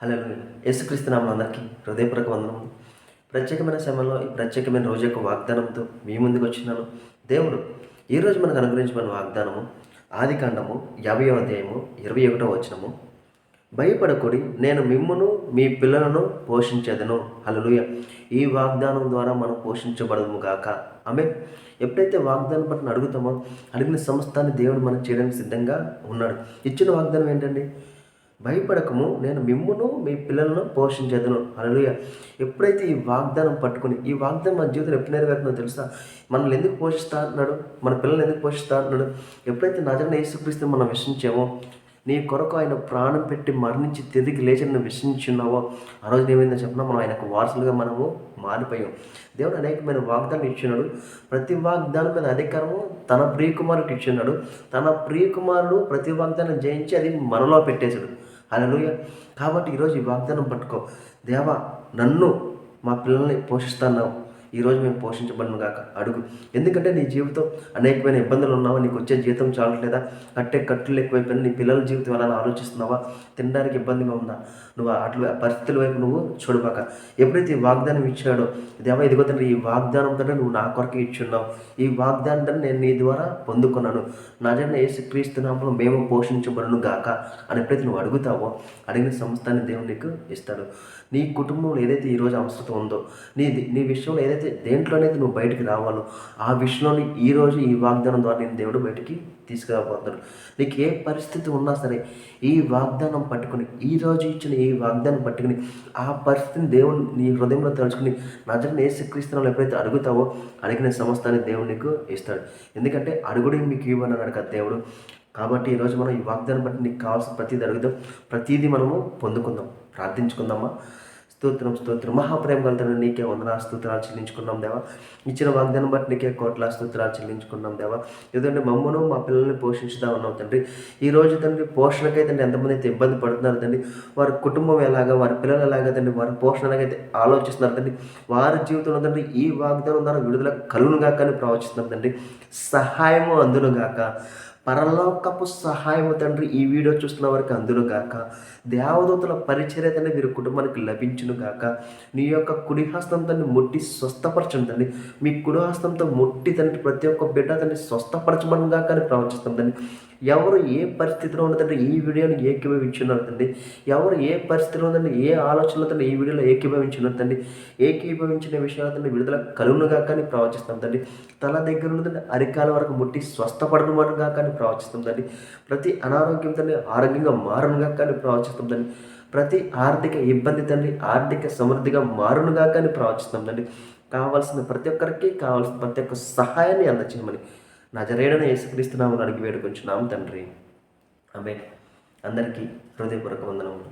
హల్లెలూయా. యేసుక్రీస్తు నామములో అందరికీ హృదయపూర్వక వందనములు. ప్రత్యేకమైన సమయంలో ఈ ప్రత్యేకమైన రోజు యొక్క వాగ్దానంతో మీ ముందుకు వచ్చినాను. దేవుడు ఈరోజు మనకు అనుగ్రహించబడిన వాగ్దానము ఆదికాండము 50వ అధ్యాయము 21వ వచనము. భయపడకుడి, నేను మిమ్మును మీ పిల్లలను పోషించేదను. హల్లెలూయా. ఈ వాగ్దానం ద్వారా మనం పోషించబడము గాక. ఆమేన్. ఎప్పుడైతే వాగ్దానం పట్ల అడుగుతామో అడిగిన సమస్తాన్ని దేవుడు మనకు చేయడానికి సిద్ధంగా ఉన్నాడు. ఇచ్చిన వాగ్దానం ఏంటండి? భయపడకము, నేను మిమ్మును మీ పిల్లలను పోషించేదను. హల్లెలూయా. ఎప్పుడైతే ఈ వాగ్దానం పట్టుకుని, ఈ వాగ్దానం మన జీవితంలో ఎప్పుడు నెరవేరుతుందో తెలుసా? మనల్ని ఎందుకు పోషిస్తా అంటున్నాడు, మన పిల్లల్ని ఎందుకు పోషిస్తా అంటున్నాడు? ఎప్పుడైతే నజరేయుడైన యేసుక్రీస్తుని మనం విశ్వసించామో, నీ కొరకు ఆయన ప్రాణం పెట్టి మరణించి తిరిగి లేచి నువ్వు విశ్వసించున్నావో, ఆ రోజు ఏమైందో చెప్పినా మనం ఆయనకు వారసులుగా మనము మారిపోయాం. దేవుడు అనేకమైన వాగ్దానం ఇచ్చినాడు. ప్రతి వాగ్దానం మీద అధికారము తన ప్రియకుమారుడికి ఇచ్చినాడు. తన ప్రియకుమారుడు ప్రతి వాగ్దానం జయించి అది మనలో పెట్టేశాడు. హల్లెలూయా. కాబట్టి ఈరోజు ఈ వాగ్దానం పట్టుకో. దేవా, నన్ను మా పిల్లల్ని పోషిస్తున్నావు, ఈరోజు మేము పోషించబడను గాక అడుగు. ఎందుకంటే నీ జీవితం అనేకమైన ఇబ్బందులు ఉన్నావా? నీకు వచ్చే జీతం చాలట్లేదా? కట్టులు ఎక్కువైపోయినా నీ పిల్లల జీవితం ఎలా ఆలోచిస్తున్నావా? తినడానికి ఇబ్బందిగా ఉందా? నువ్వు అట్లా పరిస్థితుల వైపు నువ్వు చూడబాక. ఎప్పుడైతే ఈ వాగ్దానం ఇచ్చాడో, దేవా ఇదిగో తండ్రి, ఈ వాగ్దానం తండ్రి నువ్వు నా కొరకే ఇచ్చున్నావు, ఈ వాగ్దానం తండ్రి నేను నీ ద్వారా పొందుకున్నాను, నజరేయుడైన యేసుక్రీస్తు నామములో మేము పోషించబడును గాక అని ఎప్పుడైతే నువ్వు అడుగుతావో, అడిగిన సమస్తాన్ని దేవుడు నీకు ఇస్తాడు. నీ కుటుంబంలో ఏదైతే ఈరోజు అవసరం ఉందో, నీ విషయంలో ఏదైతే దేంట్లోనైతే నువ్వు బయటికి రావాలో, ఆ విషయంలోని ఈరోజు ఈ వాగ్దానం ద్వారా నేను దేవుడు బయటికి తీసుకురాబోతున్నాడు. నీకు ఏ పరిస్థితి ఉన్నా సరే ఈ వాగ్దానం పట్టుకుని, ఈరోజు ఇచ్చిన ఈ వాగ్దానం పట్టుకుని ఆ పరిస్థితిని దేవుడు నీ హృదయంలో తలుచుకుని నజరేయుడైన యేసుక్రీస్తు నామములో ఎప్పుడైతే అడుగుతావో, అడిగిన సమస్తాన్ని దేవుడు నీకు ఇస్తాడు. ఎందుకంటే అడుగుడి మీకు ఇవ్వనన్నాడు కదా దేవుడు. కాబట్టి ఈరోజు మనం ఈ వాగ్దానం బట్టి నీకు కావాల్సిన ప్రతిదీ అడుగుదాం, ప్రతిదీ మనము పొందుకుందాం. ప్రార్థించుకుందామా? స్తోత్రం మహాప్రేమ గల నీకే వందనా స్తోత్రాలు చెల్లించుకున్నాం దేవా. ఇచ్చిన వాగ్దానం బట్టి నీకే కోట్ల స్తోత్రాలు చెల్లించుకున్నాం దేవా. ఎందుకంటే మమ్మను మా పిల్లల్ని పోషించుదా ఉన్నాం తండ్రి. ఈ రోజు తండ్రి పోషణకైతే తండ్రి ఎంతమంది అయితే ఇబ్బంది పడుతున్నారు తండ్రి, వారి కుటుంబం ఎలాగా, వారి పిల్లలు ఎలాగా తండ్రి, వారి పోషణ ఎలాగైతే ఆలోచిస్తున్నారు తండ్రి, వారి జీవితంలో తండ్రి ఈ వాగ్దానం ద్వారా విడుదల కలుగునుగా కానీ ప్రవచిస్తున్నాం తండ్రి. సహాయము అందునుగాక, పరలోకపు సహాయము తండ్రి ఈ వీడియో చూస్తున్న వారికి అందును గాక. దేవదూతల పరిచర్య తండ్రి వీరి కుటుంబానికి లభించును గాక. నీ యొక్క కుడి హస్తం తండ్రి ముట్టి స్వస్థపరచండి తండ్రి. మీ కుడి హస్తంతో ముట్టి తండ్రి ప్రతి ఒక్క బిడ్డ తండ్రి స్వస్థపరచబడిన గాక అని ప్రవచిస్తాం తండ్రి. ఎవరు ఏ పరిస్థితిలో ఉన్నదంటే ఈ వీడియోని ఏకీభవించున్నారు తండ్రి, ఎవరు ఏ పరిస్థితిలో ఉందండి, ఏ ఆలోచనలో తండ్రి ఈ వీడియోలో ఏకీభవించున్నారు తండ్రి, ఏకీభవించిన విషయాలు తండ్రి విడుదల కలుగునుగా కానీ ప్రవచిస్తాం తండ్రి. తల దగ్గర ఉన్నదండి అరికాల వరకు ముట్టి స్వస్థపడనుగా కానీ ప్రవచిస్తాం తండ్రి. ప్రతి అనారోగ్యం తండ్రి ఆరోగ్యంగా మారునుగా కానీ ప్రవచిస్తాం తండ్రి. ప్రతి ఆర్థిక ఇబ్బంది తండ్రి ఆర్థిక సమృద్ధిగా మారునుగా కానీ ప్రవచిస్తాం తండ్రి. కావాల్సిన ప్రతి ఒక్కరికి కావాల్సిన ప్రతి ఒక్క సహాయాన్ని అందచేయమని నజరేయుడైన యేసుక్రీస్తు నామములో అడిగి వేడుకొంచున్నాము తండ్రి. ఆమేన్. అందరికీ హృదయపూర్వక వందనములు.